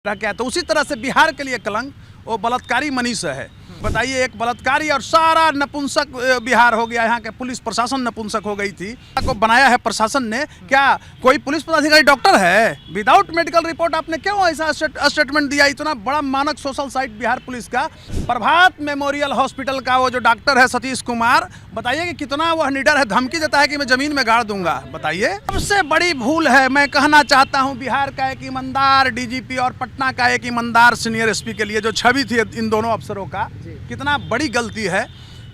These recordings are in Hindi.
रह गया। तो उसी तरह से बिहार के लिए कलंक वो बलात्कारी मनीष है। बताइए, एक बलात्कारी और सारा नपुंसक बिहार हो गया। यहाँ के पुलिस प्रशासन नपुंसक हो गई थी। को बनाया है प्रशासन ने। क्या कोई पुलिस पदाधिकारी डॉक्टर है? विदाउट मेडिकल रिपोर्ट आपने क्यों ऐसा स्टेटमेंट दिया? इतना बड़ा मानक सोशल साइट बिहार पुलिस का। प्रभात मेमोरियल हॉस्पिटल का वो जो डॉक्टर है सतीश कुमार, बताइए कि कितना वह निडर है, धमकी देता है कि मैं जमीन में गाड़ दूंगा। बताइए, सबसे बड़ी भूल है। मैं कहना चाहता हूँ बिहार का एक ईमानदार डीजीपी और पटना का एक ईमानदार सीनियर एसपी के लिए जो छवि थी इन दोनों अफसरों का, कितना बड़ी गलती है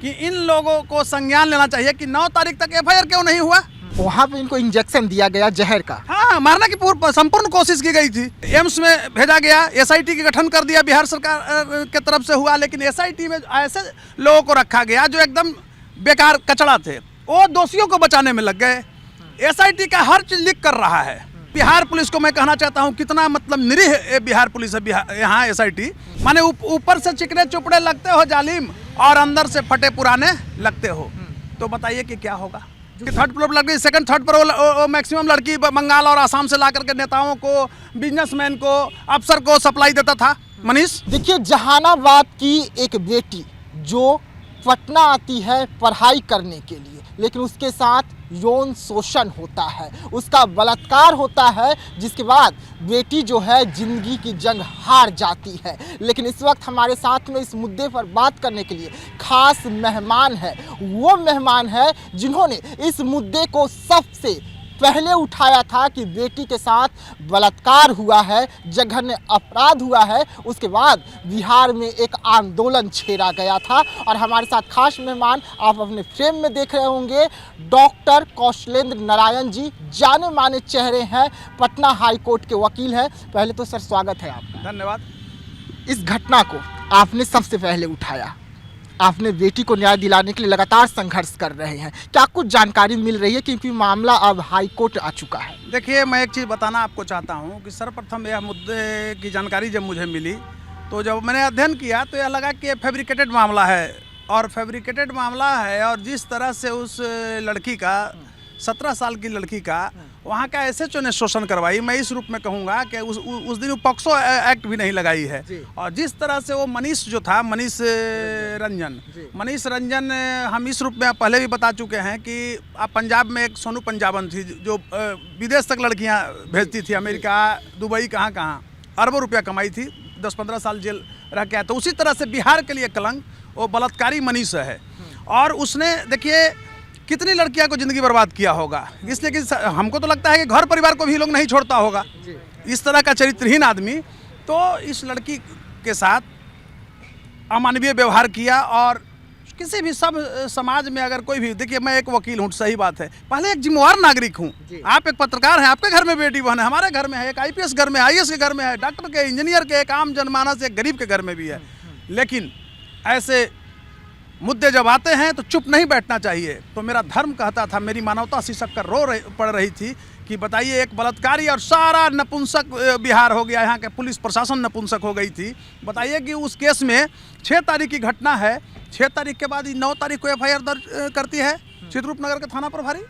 कि इन लोगों को संज्ञान लेना चाहिए कि 9 तारीख तक एफआईआर क्यों नहीं हुआ। वहाँ पे इनको इंजेक्शन दिया गया जहर का। हाँ, मारने की संपूर्ण कोशिश की गई थी। एम्स में भेजा गया, एसआईटी का गठन कर दिया बिहार सरकार के तरफ से हुआ, लेकिन एसआईटी में ऐसे लोगों को रखा गया जो एकदम बेकार कचड़ा थे। वो दोषियों को बचाने में लग गए। एसआईटी का हर चीज लीक कर रहा है। बिहार पुलिस को मैं कहना चाहता हूँ कितना मतलब निरीह बिहार पुलिस है। यहाँ एसआईटी माने ऊपर से चिकने चुपड़े लगते हो जालिम और अंदर से फटे पुराने लगते हो। तो बताइए कि क्या होगा। थर्ड फ्लोर लड़की, सेकंड थर्ड पर वो मैक्सिमम लड़की बंगाल और आसाम से ला करके नेताओं को, बिजनेसमैन को, अफसर को सप्लाई देता था मनीष। देखिए, जहानाबाद की एक बेटी जो पटना आती है पढ़ाई करने के लिए, लेकिन उसके साथ यौन शोषण होता है, उसका बलात्कार होता है, जिसके बाद बेटी जो है जिंदगी की जंग हार जाती है। लेकिन इस वक्त हमारे साथ में इस मुद्दे पर बात करने के लिए खास मेहमान है। वो मेहमान है जिन्होंने इस मुद्दे को सबसे पहले उठाया था कि बेटी के साथ बलात्कार हुआ है, जघन्य अपराध हुआ है। उसके बाद बिहार में एक आंदोलन छेड़ा गया था। और हमारे साथ खास मेहमान आप अपने फ्रेम में देख रहे होंगे, डॉक्टर कौशलेंद्र नारायण जी, जाने माने चेहरे हैं, पटना हाई कोर्ट के वकील हैं। पहले तो सर स्वागत है आपका। धन्यवाद। इस घटना को आपने सबसे पहले उठाया, आपने बेटी को न्याय दिलाने के लिए लगातार संघर्ष कर रहे हैं। क्या कुछ जानकारी मिल रही है क्योंकि मामला अब हाई कोर्ट आ चुका है? देखिए, मैं एक चीज़ बताना आपको चाहता हूँ कि सर्वप्रथम यह मुद्दे की जानकारी जब मुझे मिली तो जब मैंने अध्ययन किया तो यह लगा कि फैब्रिकेटेड मामला है। और फैब्रिकेटेड मामला है और जिस तरह से उस लड़की का 17 साल की लड़की का वहाँ का एसएचओ ने शोषण करवाई, मैं इस रूप में कहूँगा कि उस दिन पॉक्सो एक्ट भी नहीं लगाई है। और जिस तरह से वो मनीष जो था, मनीष रंजन, हम इस रूप में पहले भी बता चुके हैं कि आप पंजाब में एक सोनू पंजाबन थी जो विदेश तक लड़कियाँ भेजती थी, अमेरिका, दुबई, कहाँ अरबों रुपया कमाई थी, 10-15 साल जेल रह गया। तो उसी तरह से बिहार के लिए कलंक वो बलात्कारी मनीष है। और उसने देखिए कितनी लड़कियां को जिंदगी बर्बाद किया होगा। इसलिए कि हमको तो लगता है कि घर परिवार को भी लोग नहीं छोड़ता होगा इस तरह का चरित्रहीन आदमी। तो इस लड़की के साथ अमानवीय व्यवहार किया। और किसी भी सब समाज में अगर कोई भी, देखिए मैं एक वकील हूँ, सही बात है, पहले एक जिम्मेवार नागरिक हूँ। आप एक पत्रकार हैं, आपके घर में बेटी बहन है, हमारे घर में है, एक आईपीएस घर में, आईएएस के घर में है, डॉक्टर के, इंजीनियर के, एक आम जनमानस, एक गरीब के घर में भी है। लेकिन ऐसे मुद्दे जब आते हैं तो चुप नहीं बैठना चाहिए। तो मेरा धर्म कहता था, मेरी मानवता शीर्षक कर पड़ रही थी कि बताइए, एक बलात्कारी और सारा नपुंसक बिहार हो गया। यहाँ के पुलिस प्रशासन नपुंसक हो गई थी। बताइए कि उस केस में 6 तारीख की घटना है, 6 तारीख के बाद 9 तारीख को एफआईआर दर्ज करती है चित्रकूट नगर के थाना प्रभारी।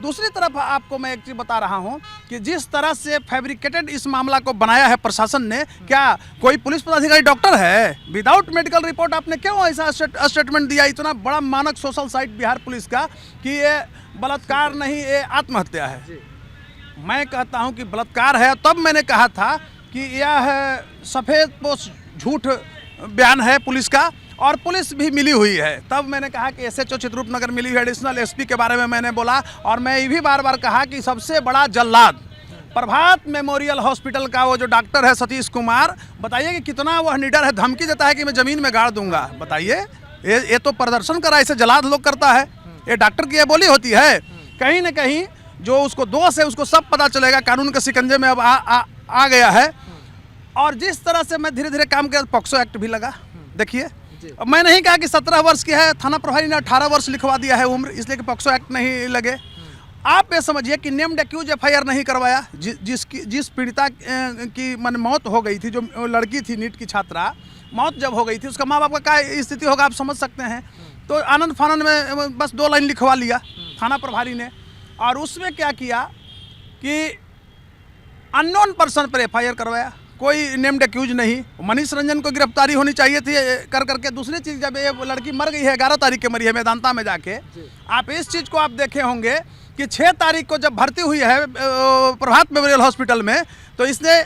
दूसरी तरफ आपको मैं एक चीज़ बता रहा हूं कि जिस तरह से फैब्रिकेटेड इस मामला को बनाया है प्रशासन ने, क्या कोई पुलिस पदाधिकारी डॉक्टर है? विदाउट मेडिकल रिपोर्ट आपने क्यों ऐसा स्टेटमेंट दिया? इतना बड़ा मानक सोशल साइट बिहार पुलिस का कि ये बलात्कार नहीं, ये आत्महत्या है। मैं कहता हूं कि बलात्कार है। तब मैंने कहा था कि यह सफ़ेद पोश झूठ बयान है पुलिस का, और पुलिस भी मिली हुई है। तब मैंने कहा कि एसएचओ चित्रकूट नगर मिली हुई है, एडिशनल एसपी के बारे में मैंने बोला। और मैं ये भी बार बार कहा कि सबसे बड़ा जल्लाद प्रभात मेमोरियल हॉस्पिटल का वो जो डॉक्टर है सतीश कुमार, बताइए कि कितना वह निडर है, धमकी देता है कि मैं ज़मीन में गाड़ दूंगा। बताइए, ये तो प्रदर्शन करा, इसे जल्लाद लोग करता है। ये डॉक्टर की ये बोली होती है। कहीं ना कहीं जो उसको दोष है उसको सब पता चलेगा, कानून के शिकंजे में अब आ गया है। और जिस तरह से मैं धीरे धीरे काम किया, पॉक्सो एक्ट भी लगा। देखिए, मैं नहीं कहा कि 17 वर्ष की है, थाना प्रभारी ने 18 वर्ष लिखवा दिया है उम्र, इसलिए कि पॉक्सो एक्ट नहीं लगे। आप ये समझिए कि नेम्ड एक्यूज एफआईआर नहीं करवाया। जिस पीड़िता की मन मौत हो गई थी, जो लड़की थी नीट की छात्रा, मौत जब हो गई थी, उसका माँ बाप का क्या स्थिति होगा आप समझ सकते हैं। तो आनंद फानंद में बस 2 लाइन लिखवा लिया थाना प्रभारी ने। और उसमें क्या किया कि अननोन पर्सन पर एफआईआर करवाया। कोई नेम्ड एक्यूज नहीं। मनीष रंजन को गिरफ्तारी होनी चाहिए थी कर करके। दूसरी चीज़, जब ये लड़की मर गई है 11 तारीख के मरी है मेदांता में जाके, आप इस चीज़ को आप देखे होंगे कि 6 तारीख को जब भर्ती हुई है प्रभात मेमोरियल हॉस्पिटल में, तो इसने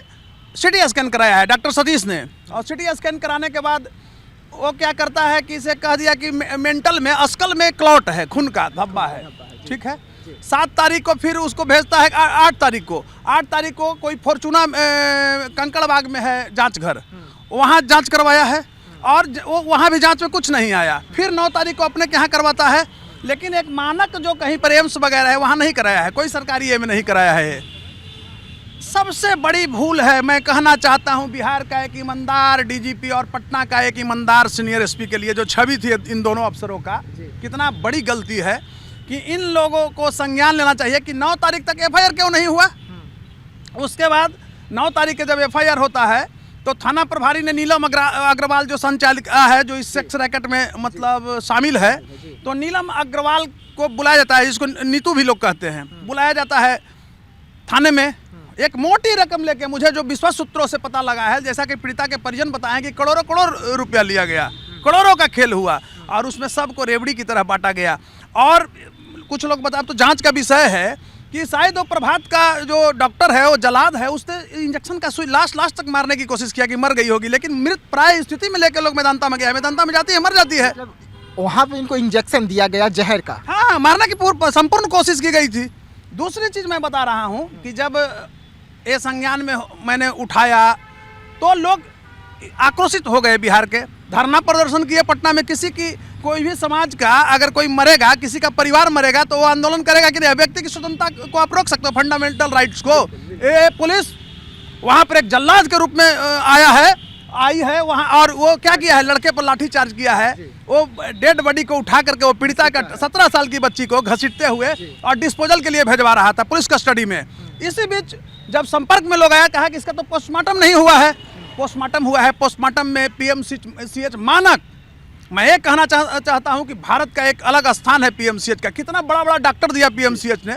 सिटी स्कैन कराया है डॉक्टर सतीश ने। और सिटी स्कैन कराने के बाद वो क्या करता है कि इसे कह दिया कि मेंटल में अस्कल में क्लॉट है, खून का धब्बा है, ठीक है। 7 तारीख को फिर उसको भेजता है 8 तारीख को कोई फॉर्चूना कंकड़बाग में है जांच घर, वहाँ जांच करवाया है और वहाँ भी जांच में कुछ नहीं आया। फिर 9 तारीख को अपने के यहाँ करवाता है, लेकिन एक मानक जो कहीं पर एम्स वगैरह है वहाँ नहीं कराया है, कोई सरकारी में नहीं कराया है। सबसे बड़ी भूल है, मैं कहना चाहता हूँ, बिहार का एक ईमानदार डीजीपी और पटना का एक ईमानदार सीनियर एसपी के लिए जो छवि थी इन दोनों अफसरों का, कितना बड़ी गलती है कि इन लोगों को संज्ञान लेना चाहिए कि 9 तारीख तक एफआईआर क्यों नहीं हुआ। उसके बाद 9 तारीख के जब एफआईआर होता है तो थाना प्रभारी ने नीलम अग्रवाल जो संचालिका है, जो इस सेक्स रैकेट में मतलब शामिल है, तो नीलम अग्रवाल को बुलाया जाता है, जिसको नीतू भी लोग कहते हैं, बुलाया जाता है थाने में। एक मोटी रकम लेके, मुझे जो विश्वास सूत्रों से पता लगा है, जैसा कि पीड़िता के परिजन बताएं कि करोड़ों रुपया लिया गया, करोड़ों का खेल हुआ और उसमें सबको रेवड़ी की तरह बांटा गया। और कुछ लोग बता, तो जांच का विषय है कि शायद वो प्रभात का जो डॉक्टर है, वो जलाद है, उसने इंजेक्शन का सुई लास्ट तक मारने की कोशिश किया कि मर गई होगी, लेकिन मृत प्राय स्थिति में लेकर लोग मेदांता में गया, मेदांता में जाती है मर जाती है। वहाँ पे इनको इंजेक्शन दिया गया जहर का, हाँ, मारने की संपूर्ण कोशिश की गई थी। दूसरी चीज़ मैं बता रहा हूँ कि जब ये संज्ञान में मैंने उठाया तो लोग आक्रोशित हो गए, बिहार के धरना प्रदर्शन किए पटना में। किसी की कोई भी समाज का अगर कोई मरेगा, किसी का परिवार मरेगा, तो वो आंदोलन करेगा कि व्यक्ति की स्वतंत्रता को आप रोक सकते हो, फंडामेंटल राइट्स को। ये पुलिस वहाँ पर एक जल्लाद के रूप में आई है वहाँ, और वो क्या किया है, लड़के पर लाठी चार्ज किया है। वो डेड बॉडी को उठा करके वो पीड़िता का 17 साल की बच्ची को घसीटते हुए और डिस्पोजल के लिए भेजवा रहा था पुलिस कस्टडी में। इसी बीच जब संपर्क में लोग आया, कहा कि इसका तो पोस्टमार्टम नहीं हुआ है। पोस्टमार्टम हुआ है, पोस्टमार्टम में पीएमसीएच मानक। मैं ये कहना चाहता हूं कि भारत का एक अलग स्थान है पीएमसीएच का, कितना बड़ा डॉक्टर दिया पीएमसीएच ने,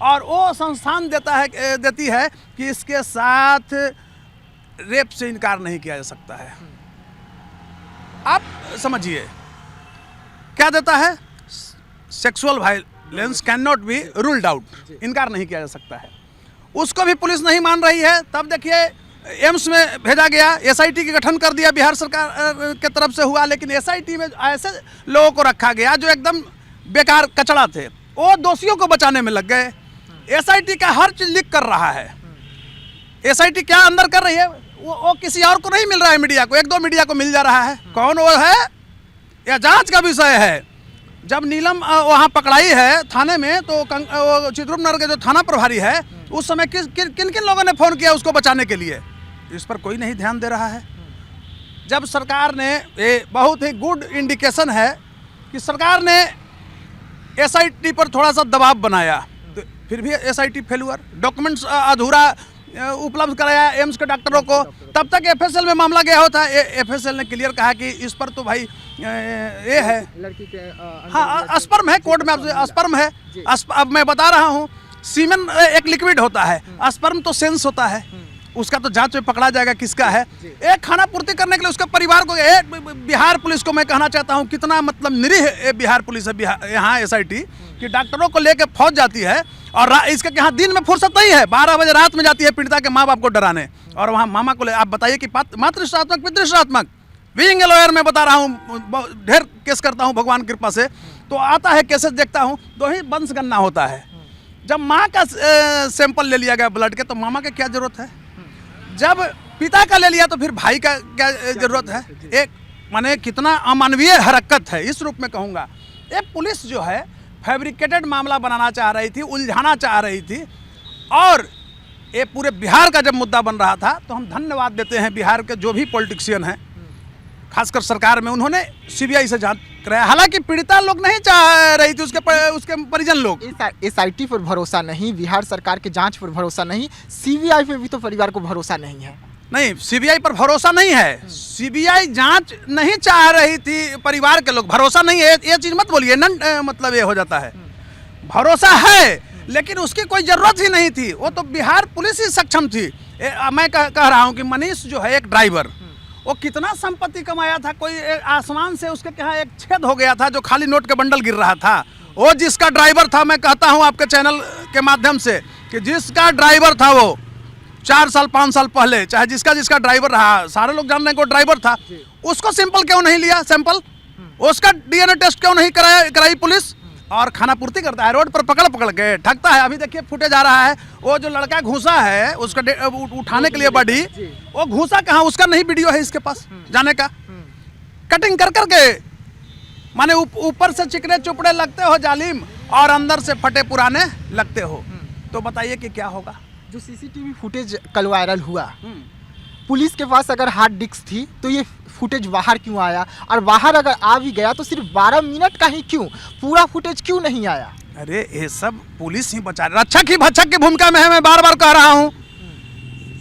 और वो संस्थान देती है कि इसके साथ रेप से इनकार नहीं किया जा सकता है। आप समझिए क्या देता है, sexual violence can not be ruled out, इनकार नहीं किया जा सकता है। उसको भी पुलिस नहीं मान रही है। तब देखिए एम्स में भेजा गया, एसआईटी की गठन कर दिया, बिहार सरकार के तरफ से हुआ, लेकिन एसआईटी में ऐसे लोगों को रखा गया जो एकदम बेकार कचड़ा थे, वो दोषियों को बचाने में लग गए। एसआईटी का हर चीज लीक कर रहा है। एसआईटी क्या अंदर कर रही है वो किसी और को नहीं मिल रहा है, मीडिया को, 1-2 मीडिया को मिल जा रहा है। कौन वो है, यह जांच का विषय है। जब नीलम वहाँ पकड़ाई है थाने में, तो चित्रकूट नगर के जो थाना प्रभारी है, उस समय किन लोगों ने फ़ोन किया उसको बचाने के लिए, इस पर कोई नहीं ध्यान दे रहा है। जब सरकार ने, ये बहुत ही गुड इंडिकेशन है कि सरकार ने एसआईटी पर थोड़ा सा दबाव बनाया, तो फिर भी एसआईटी फेल्यूर, डॉक्यूमेंट्स अधूरा उपलब्ध कराया एम्स के डॉक्टरों को। तब तक एफएसएल में मामला गया होता है, एफएसएल ने क्लियर कहा कि इस पर तो भाई ये है, लड़की के हाँ स्पर्म है, कोर्ट में स्पर्म है। अब मैं बता रहा हूँ, सीमेन एक लिक्विड होता है, स्पर्म तो सेंस होता है, उसका तो जांच में पकड़ा जाएगा किसका है। एक खाना पूर्ति करने के लिए उसके परिवार को, बिहार पुलिस को मैं कहना चाहता हूँ कितना मतलब निरीह बिहार पुलिस है, यहाँ एसआईटी कि डॉक्टरों को लेकर फौज जाती है और इसके यहाँ दिन में फुर्सत नहीं है, 12 बजे रात में जाती है पीड़िता के माँ बाप को डराने, और वहाँ मामा को ले। आप बताइए कि मातृश्रात्मक पितृश्रात्मक, बीइंग ए लॉयर मैं बता रहा हूँ, ढेर केस करता हूँ भगवान कृपा से, तो आता है केसेस देखता हूँ, तो ही वंश गणना होता है। जब माँ का सैंपल ले लिया गया ब्लड के, तो मामा की क्या जरूरत है? जब पिता का ले लिया तो फिर भाई का क्या जरूरत है? एक माने कितना अमानवीय हरकत है, इस रूप में कहूँगा। ये पुलिस जो है फैब्रिकेटेड मामला बनाना चाह रही थी, उलझाना चाह रही थी, और ये पूरे बिहार का जब मुद्दा बन रहा था, तो हम धन्यवाद देते हैं बिहार के जो भी पॉलिटिशियन हैं, खासकर सरकार में, उन्होंने सीबीआई से जांच कराया। हालांकि पीड़िता लोग नहीं चाह रही थी, उसके परिजन लोग। एसआईटी पर भरोसा नहीं, बिहार सरकार के जांच पर भरोसा नहीं, सीबीआई पे भी तो परिवार को भरोसा नहीं है। नहीं, सीबीआई पर भरोसा नहीं है, सीबीआई जांच नहीं चाह रही थी, परिवार के लोग, भरोसा नहीं है, ये चीज मत बोलिए, मतलब ये हो जाता है। भरोसा है, लेकिन उसकी कोई जरूरत ही नहीं थी, वो तो बिहार पुलिस ही सक्षम थी। मैं कह रहा हूँ कि मनीष जो है एक ड्राइवर, वो कितना संपत्ति कमाया था, कोई आसमान से उसके क्या एक छेद हो गया था जो खाली नोट के बंडल गिर रहा था। वो जिसका ड्राइवर था, मैं कहता हूँ आपके चैनल के माध्यम से कि जिसका ड्राइवर था वो 4 साल 5 साल पहले, चाहे जिसका ड्राइवर रहा, सारे लोग जान रहे हैं कि वो ड्राइवर था, उसको सैंपल क्यों नहीं लिया, सैंपल उसका डीएनए टेस्ट क्यों नहीं कराई पुलिस? और खाना पूर्ति करता है, रोड पर पकड़ के ठगता है। अभी देखिए फुटेज आ रहा है, वो जो लड़का घुसा है उसका उठाने के लिए बॉडी, वो घुसा कहाँ, उसका नहीं वीडियो है इसके पास जाने का। कटिंग कर करके माने ऊपर से चिकने चुपड़े लगते हो जालिम और अंदर से फटे पुराने लगते हो। तो बताइए कि क्या होगा। जो सीसीटीवी फुटेज कल वायरल हुआ, पुलिस के पास अगर हार्ड डिस्क थी तो ये फुटेज बाहर क्यों आया? और बाहर अगर आ भी गया तो सिर्फ 12 मिनट का ही क्यों, पूरा फुटेज क्यों नहीं आया? अरे ये सब पुलिस ही बचा रही, रक्षक ही भक्षक की भूमिका में है, मैं बार बार कह रहा हूँ।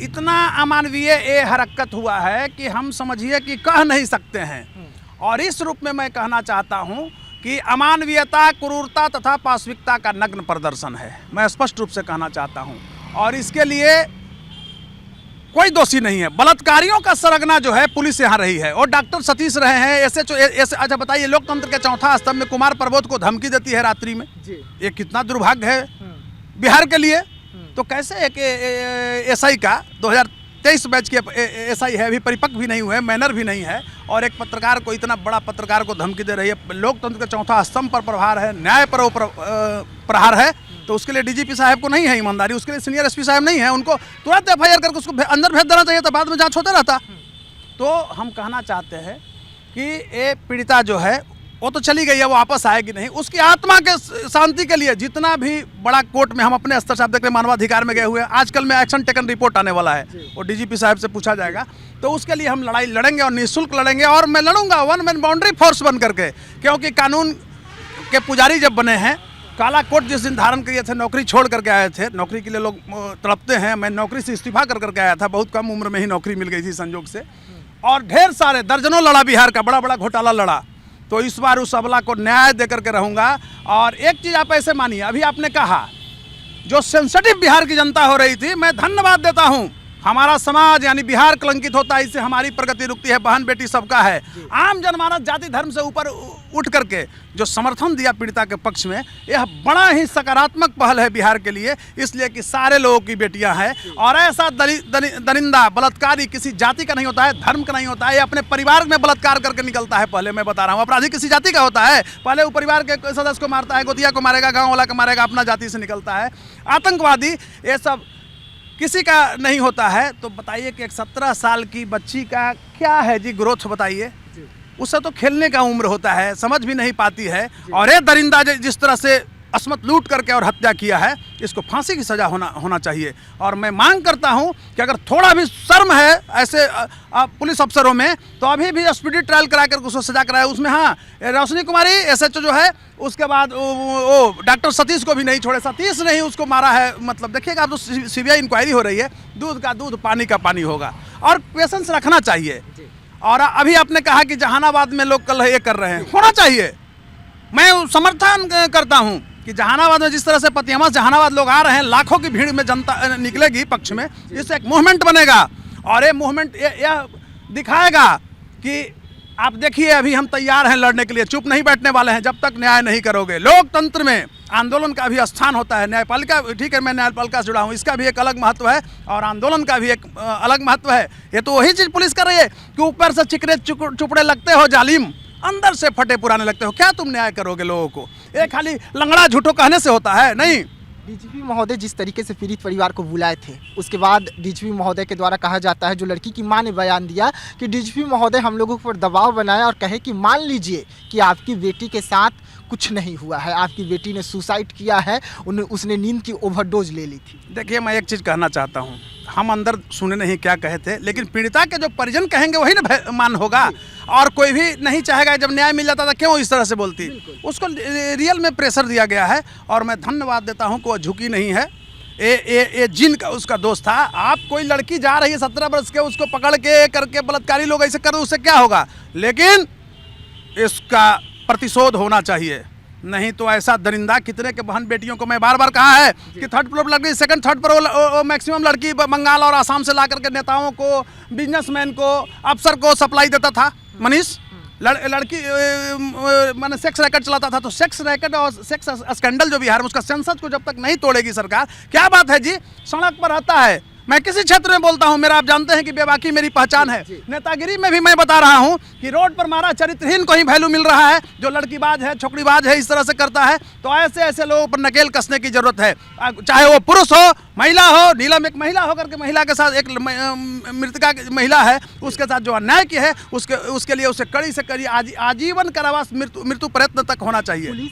इतना अमानवीय ये हरकत हुआ है कि हम समझिए कि कह नहीं सकते हैं। और इस रूप में मैं कहना चाहता हूँ कि अमानवीयता, क्रूरता तथा पाशविकता का नग्न प्रदर्शन है, मैं स्पष्ट रूप से कहना चाहता हूँ। और इसके लिए कोई दोषी नहीं है। बलात्कारियों का सरगना जो है पुलिस यहाँ रही है, और डॉक्टर सतीश रहे हैं, ऐसे अच्छा बताइए, लोकतंत्र के चौथा स्तंभ में कुमार प्रबोध को धमकी देती है रात्रि में, ये कितना दुर्भाग्य है बिहार के लिए। तो कैसे एक एसआई का 2023 बैच की एसआई है, अभी परिपक्व भी नहीं हुए, मैनर भी नहीं है, और एक पत्रकार को, इतना बड़ा पत्रकार को धमकी दे रही है। लोकतंत्र के चौथा स्तंभ पर प्रहार है, न्याय पर प्रहार है, तो उसके लिए डीजीपी साहब को नहीं है ईमानदारी, उसके लिए सीनियर एसपी साहब नहीं है, उनको तुरंत एफआईआर करके उसको अंदर भेज देना चाहिए था, बाद में जांच होता रहता। तो हम कहना चाहते हैं कि ये पीड़िता जो है वो तो चली गई है, वो वापस आएगी नहीं। उसकी आत्मा के शांति के लिए जितना भी बड़ा कोर्ट में हम अपने स्तर से, आप देख रहे मानवाधिकार में गए हुए हैं, आजकल में एक्शन टेकन रिपोर्ट आने वाला है, वो डीजीपी साहब से पूछा जाएगा। तो उसके लिए हम लड़ाई लड़ेंगे और निःशुल्क लड़ेंगे, और मैं लड़ूंगा वन मैन बाउंड्री फोर्स बन करके, क्योंकि कानून के पुजारी जब बने हैं, काला कोट जिस दिन धारण किए थे, नौकरी छोड़ करके आए थे, नौकरी के लिए लोग तड़पते हैं, मैं नौकरी से इस्तीफा करके आया था, बहुत कम उम्र में ही नौकरी मिल गई थी संजोग से, और ढेर सारे दर्जनों लड़ा बिहार का, बड़ा बड़ा घोटाला लड़ा। तो इस बार उस अबला को न्याय दे करके रहूँगा। और एक चीज़ आप ऐसे मानिए, अभी आपने कहा जो सेंसिटिव बिहार की जनता हो रही थी, मैं धन्यवाद देता हूँ। हमारा समाज यानी बिहार कलंकित होता है, इससे हमारी प्रगति रुकती है, बहन बेटी सबका है। आम जनमानस जाति धर्म से ऊपर उठ करके जो समर्थन दिया पीड़िता के पक्ष में, यह बड़ा ही सकारात्मक पहल है बिहार के लिए, इसलिए कि सारे लोगों की बेटियां हैं। और ऐसा दरिंदा बलात्कारी किसी जाति का नहीं होता है, धर्म का नहीं होता है, ये अपने परिवार में बलात्कार करके निकलता है। पहले मैं बता रहा हूँ, अपराधी किसी जाति का होता है, पहले वो परिवार के सदस्य को मारता है, गोतिया को मारेगा, गाँव वाला को मारेगा, अपना जाति से निकलता है। आतंकवादी ये सब किसी का नहीं होता है। तो बताइए कि एक 17 साल की बच्ची का क्या है जी ग्रोथ, बताइए, उससे तो खेलने का उम्र होता है, समझ भी नहीं पाती है। और ये दरिंदा जिस तरह से असमत लूट करके और हत्या किया है, इसको फांसी की सज़ा होना चाहिए। और मैं मांग करता हूं कि अगर थोड़ा भी शर्म है ऐसे पुलिस अफसरों में, तो अभी भी स्पीडी ट्रायल करा कर उसको सजा कराए। उसमें हाँ, रोशनी कुमारी एसएचओ जो है, उसके बाद वो डॉक्टर सतीश को भी नहीं छोड़े, सतीश ने ही उसको मारा है। मतलब देखिएगा, अब तो सीबीआई इंक्वायरी हो रही है, दूध का दूध पानी का पानी होगा, और पेशेंस रखना चाहिए। और अभी आपने कहा कि जहानाबाद में लोग कल ये कर रहे हैं, होना चाहिए, मैं समर्थन करता हूं कि जहानाबाद में जिस तरह से पतियामा जहानाबाद लोग आ रहे हैं, लाखों की भीड़ में जनता निकलेगी पक्ष में, इससे एक मूवमेंट बनेगा। और ये मूवमेंट यह दिखाएगा कि आप देखिए, अभी हम तैयार हैं लड़ने के लिए, चुप नहीं बैठने वाले हैं जब तक न्याय नहीं करोगे। लोकतंत्र में आंदोलन का भी स्थान होता है, न्यायपालिका, ठीक है मैं न्यायपालिका से जुड़ा हूँ, इसका भी एक अलग महत्व है, और आंदोलन का भी एक अलग महत्व है। ये तो वही चीज़ पुलिस कर रही है कि ऊपर से चिकने चुपड़े लगते हो जालिम, अंदर से फटे पुराने लगते हो। क्या तुम न्याय करोगे लोगों को? ये खाली लंगड़ा झूठो कहने से होता है? नहीं। डीजीपी महोदय जिस तरीके से पीड़ित परिवार को बुलाए थे, उसके बाद डीजीपी महोदय के द्वारा कहा जाता है, जो लड़की की मां ने बयान दिया कि डीजीपी महोदय हम लोगों पर दबाव बनाया और कहे कि मान लीजिए कि आपकी बेटी के साथ कुछ नहीं हुआ है, आपकी बेटी ने सुसाइड किया है, उसने नींद की ओवरडोज ले ली थी। देखिए, मैं एक चीज़ कहना चाहता हूँ, हम अंदर सुने नहीं क्या कहे थे, लेकिन पीड़िता के जो परिजन कहेंगे वही ना मान होगा। और कोई भी नहीं चाहेगा, जब न्याय मिल जाता था क्यों इस तरह से बोलती, उसको रियल में प्रेशर दिया गया है। और मैं धन्यवाद देता हूँ कि वो झुकी नहीं है। ये जिन का उसका दोस्त था। आप कोई लड़की जा रही है 17 वर्ष के, उसको पकड़ के करके बलात्कारी लोग ऐसे कर, उससे क्या होगा? लेकिन इसका प्रतिशोध होना चाहिए। नहीं तो ऐसा दरिंदा कितने के बहन बेटियों को मैं बार बार कहा है कि थर्ड फ्लोर लड़की, सेकंड थर्ड पर वो मैक्सिमम लड़की बंगाल और आसाम से ला करके नेताओं को, बिजनेसमैन को, अफसर को सप्लाई देता था मनीष। लड़की मैंने सेक्स रैकेट चलाता था। तो सेक्स रैकेट और सेक्स स्कैंडल जो बिहार में, उसका सेंसस को जब तक नहीं तोड़ेगी सरकार, क्या बात है जी, सड़क पर रहता है। मैं किसी क्षेत्र में बोलता हूं, मेरा आप जानते हैं कि बेबाकी मेरी पहचान है। नेतागिरी में भी मैं बता रहा हूं कि रोड पर मारा चरित्रहीन को ही वैल्यू मिल रहा है, जो लड़कीबाज है, छोकरीबाज है, इस तरह से करता है। तो ऐसे ऐसे लोगों पर नकेल कसने की जरूरत है, चाहे वो पुरुष हो, महिला हो। नीलम एक महिला होकर के महिला के साथ, एक मृतका महिला है, उसके साथ जो अन्याय की है, उसके लिए उसे कड़ी से कड़ी आजीवन कारावास, मृत्यु प्रयत्न तक होना चाहिए।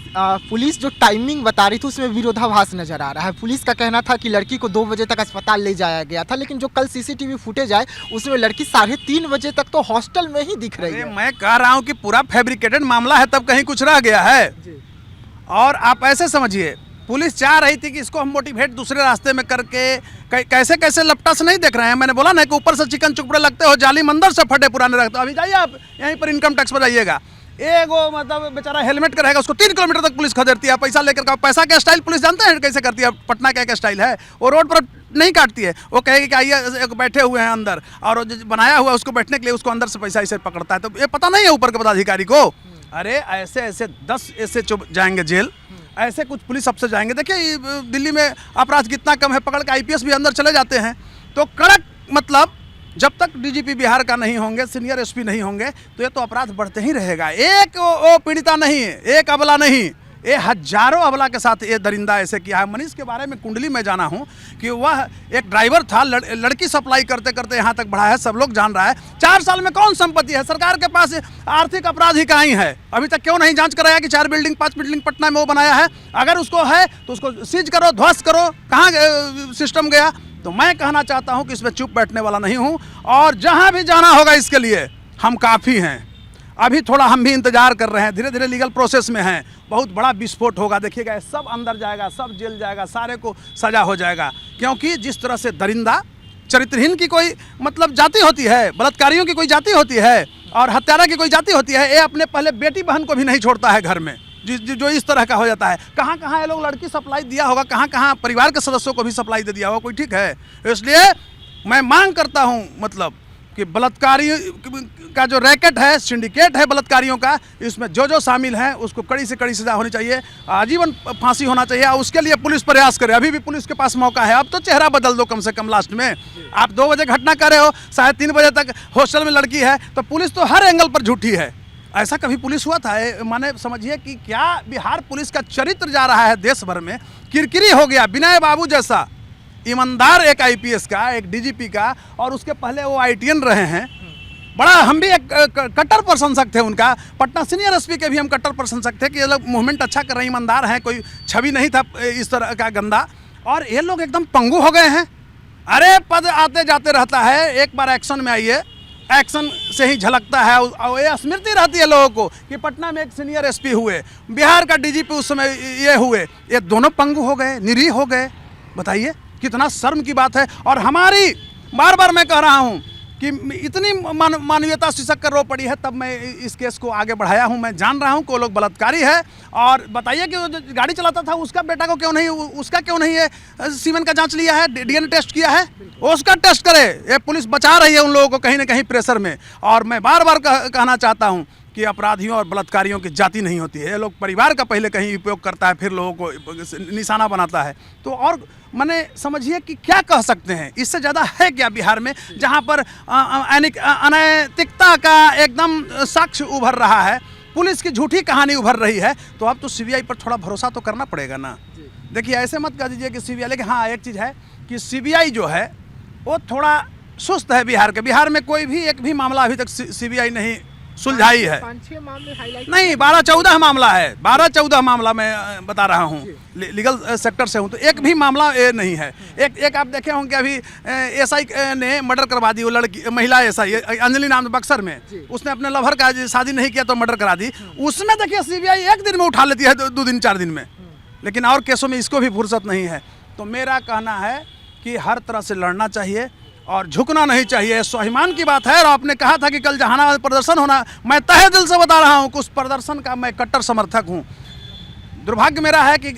पुलिस जो टाइमिंग बता रही थी उसमें विरोधाभास नजर आ रहा है। पुलिस का कहना था कि लड़की को 2 बजे तक अस्पताल ले जाया गया था, लेकिन जो कल सीसीटीवी फुटेज आए उसमें लड़की 3:30 बजे तक तो हॉस्टल में ही दिख रही है। मैं कह रहा हूं कि पूरा फैब्रिकेटेड मामला है, तब कहीं कुछ रह गया है। और आप ऐसे समझिए, पुलिस चाह रही थी कि इसको हम मोटिवेट दूसरे रास्ते में करके कैसे कैसे लपटा से नहीं देख रहे हैं। मैंने बोला ना कि ऊपर से चिकन चुपड़े लगते हो, जाली मंदिर से फटे पुराने रखते हो। अभी जाइए आप यहीं पर इनकम टैक्स पर जाइएगा, एगो मतलब बेचारा हेलमेट का रहेगा, उसको 3 किलोमीटर तक पुलिस खदेड़ती है पैसा लेकर का। पैसा का स्टाइल पुलिस जानते हैं कैसे करती है? पटना का स्टाइल है, वो रोड पर नहीं काटती है, वो कहेगी कि आइए बैठे हुए हैं अंदर, और जो बनाया हुआ है उसको बैठने के लिए, उसको अंदर से पैसा इसे पकड़ता है। तो ये पता नहीं है ऊपर के पदाधिकारी को। अरे ऐसे ऐसे 10 ऐसे जाएंगे जेल, ऐसे कुछ पुलिस अफसर जाएंगे। देखिए दिल्ली में अपराध कितना कम है, पकड़ के IPS भी अंदर चले जाते हैं। तो कड़क मतलब जब तक DGP बिहार का नहीं होंगे, सीनियर SP नहीं होंगे, तो ये तो अपराध बढ़ते ही रहेगा। एक वो पीड़िता नहीं, एक अबला नहीं, ये हजारों अबला के साथ ये दरिंदा ऐसे किया है। मनीष के बारे में कुंडली में जाना हूँ कि वह एक ड्राइवर था, लड़की सप्लाई करते करते यहाँ तक बढ़ा है, सब लोग जान रहा है। 4 साल में कौन संपत्ति है सरकार के पास? आर्थिक अपराध ही कहीं है, अभी तक क्यों नहीं जांच कराया कि 4 बिल्डिंग 5 बिल्डिंग पटना में वो बनाया है? अगर उसको है तो उसको सीज करो, ध्वस्त करो, कहाँ सिस्टम गया? तो मैं कहना चाहता हूँ कि इसमें चुप बैठने वाला नहीं हूँ, और जहाँ भी जाना होगा इसके लिए हम काफ़ी हैं। अभी थोड़ा हम भी इंतजार कर रहे हैं, धीरे धीरे लीगल प्रोसेस में हैं। बहुत बड़ा विस्फोट होगा, देखिएगा, सब अंदर जाएगा, सब जेल जाएगा, सारे को सजा हो जाएगा। क्योंकि जिस तरह से दरिंदा, चरित्रहीन की कोई मतलब जाति होती है, बलात्कारियों की कोई जाति होती है, और हत्यारा की कोई जाति होती है, ये अपने पहले बेटी बहन को भी नहीं छोड़ता है घर में, जो इस तरह का हो जाता है। कहाँ कहाँ ये लोग लड़की सप्लाई दिया होगा, कहाँ कहाँ परिवार के सदस्यों को भी सप्लाई दे दिया होगा, कोई ठीक है? इसलिए मैं मांग करता हूँ मतलब कि बलात्कारी का जो रैकेट है, सिंडिकेट है बलात्कारियों का, इसमें जो शामिल हैं उसको कड़ी से कड़ी सजा होनी चाहिए, आजीवन फांसी होना चाहिए। और उसके लिए पुलिस प्रयास करे, अभी भी पुलिस के पास मौका है। अब तो चेहरा बदल दो कम से कम लास्ट में। आप 2 बजे घटना कर रहे हो, 3:30 बजे तक हॉस्टल में लड़की है, तो पुलिस तो हर एंगल पर झूठी है। ऐसा कभी पुलिस हुआ था? माने समझिए कि क्या बिहार पुलिस का चरित्र जा रहा है देश भर में, किरकिरी हो गया। विनय बाबू जैसा ईमानदार एक IPS का, एक DGP का, और उसके पहले वो ITN रहे हैं, बड़ा हम भी एक कट्टर प्रशंसक थे उनका। पटना सीनियर SP के भी हम कट्टर प्रशंसक थे कि ये लोग मूवमेंट अच्छा कर रहे हैं, ईमानदार हैं, कोई छवि नहीं था इस तरह का गंदा। और ये लोग एकदम पंगु हो गए हैं। अरे पद आते जाते रहता है, एक बार एक्शन में आइए, एक्शन से ही झलकता है। और ये स्मृति रहती है लोगों को कि पटना में एक सीनियर SP हुए, बिहार का DGP उस समय ये हुए, ये दोनों पंगु हो गए, निरीह हो गए। बताइए कितना शर्म की बात है। और हमारी बार बार मैं कह रहा हूँ कि इतनी मानवीयता शीर्षक कर रो पड़ी है, तब मैं इस केस को आगे बढ़ाया हूँ। मैं जान रहा हूँ कि वो लोग बलात्कारी है। और बताइए कि वो जो गाड़ी चलाता था उसका बेटा को क्यों नहीं, उसका क्यों नहीं है सीमेन का जांच लिया है, DNA टेस्ट किया है? उसका टेस्ट करे। ये पुलिस बचा रही है उन लोगों को कहीं ना कहीं प्रेशर में। और मैं बार बार कहना चाहता हूँ कि अपराधियों और बलात्कारियों की जाति नहीं होती है। ये लोग परिवार का पहले कहीं उपयोग करता है, फिर लोगों को निशाना बनाता है। तो और मैंने समझिए कि क्या कह सकते हैं, इससे ज़्यादा है क्या बिहार में, जहाँ पर अनैतिकता का एकदम साक्ष्य उभर रहा है, पुलिस की झूठी कहानी उभर रही है। तो अब तो CBI पर थोड़ा भरोसा तो करना पड़ेगा ना। देखिए ऐसे मत कह दीजिए कि CBI, लेकिन हाँ एक चीज़ है कि CBI जो है वो थोड़ा सुस्त है बिहार के। बिहार में कोई भी एक भी मामला अभी तक CBI नहीं सुलझाई है। 5-6 मामले हाईलाइट नहीं, 12-14 मामला है, 12-14 मामला मैं बता रहा हूँ, लीगल सेक्टर से हूँ, तो एक भी मामला ये नहीं है। एक आप देखे होंगे अभी SI ने मर्डर करवा दी, वो लड़की महिला SI अंजलि नाम बक्सर में, उसने अपने लवर का शादी नहीं किया तो मर्डर करा दी। उसमें देखिए CBI 1 दिन में उठा लेती है, 2 दिन 4 दिन में, लेकिन और केसों में इसको भी फुर्सत नहीं है। तो मेरा कहना है कि हर तरह से लड़ना चाहिए और झुकना नहीं चाहिए। स्वाभिमान की बात है। और आपने कहा था कि कल जहानाबाद प्रदर्शन होना, मैं तहे दिल से बता रहा हूं कि उस प्रदर्शन का मैं कट्टर समर्थक हूं। दुर्भाग्य मेरा है कि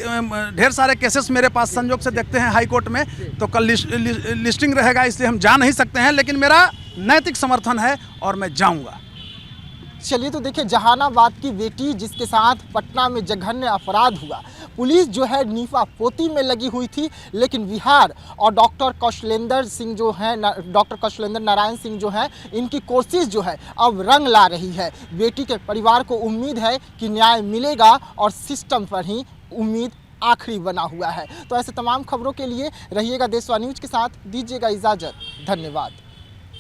ढेर सारे केसेस मेरे पास संयोग से देखते हैं हाई कोर्ट में, तो कल लिस्टिंग रहेगा, इसलिए हम जा नहीं सकते हैं, लेकिन मेरा नैतिक समर्थन है और मैं जाऊंगा। चलिए, तो देखिए, जहानाबाद की बेटी जिसके साथ पटना में जघन्य अपराध हुआ, पुलिस जो है नीफा पोती में लगी हुई थी, लेकिन बिहार और डॉक्टर कौशलेंद्र सिंह जो हैं, डॉक्टर कौशलेंद्र नारायण सिंह जो हैं, इनकी कोशिश जो है अब रंग ला रही है। बेटी के परिवार को उम्मीद है कि न्याय मिलेगा और सिस्टम पर ही उम्मीद आखिरी बना हुआ है। तो ऐसे तमाम खबरों के लिए रहिएगा देशवा न्यूज के साथ, दीजिएगा इजाज़त, धन्यवाद।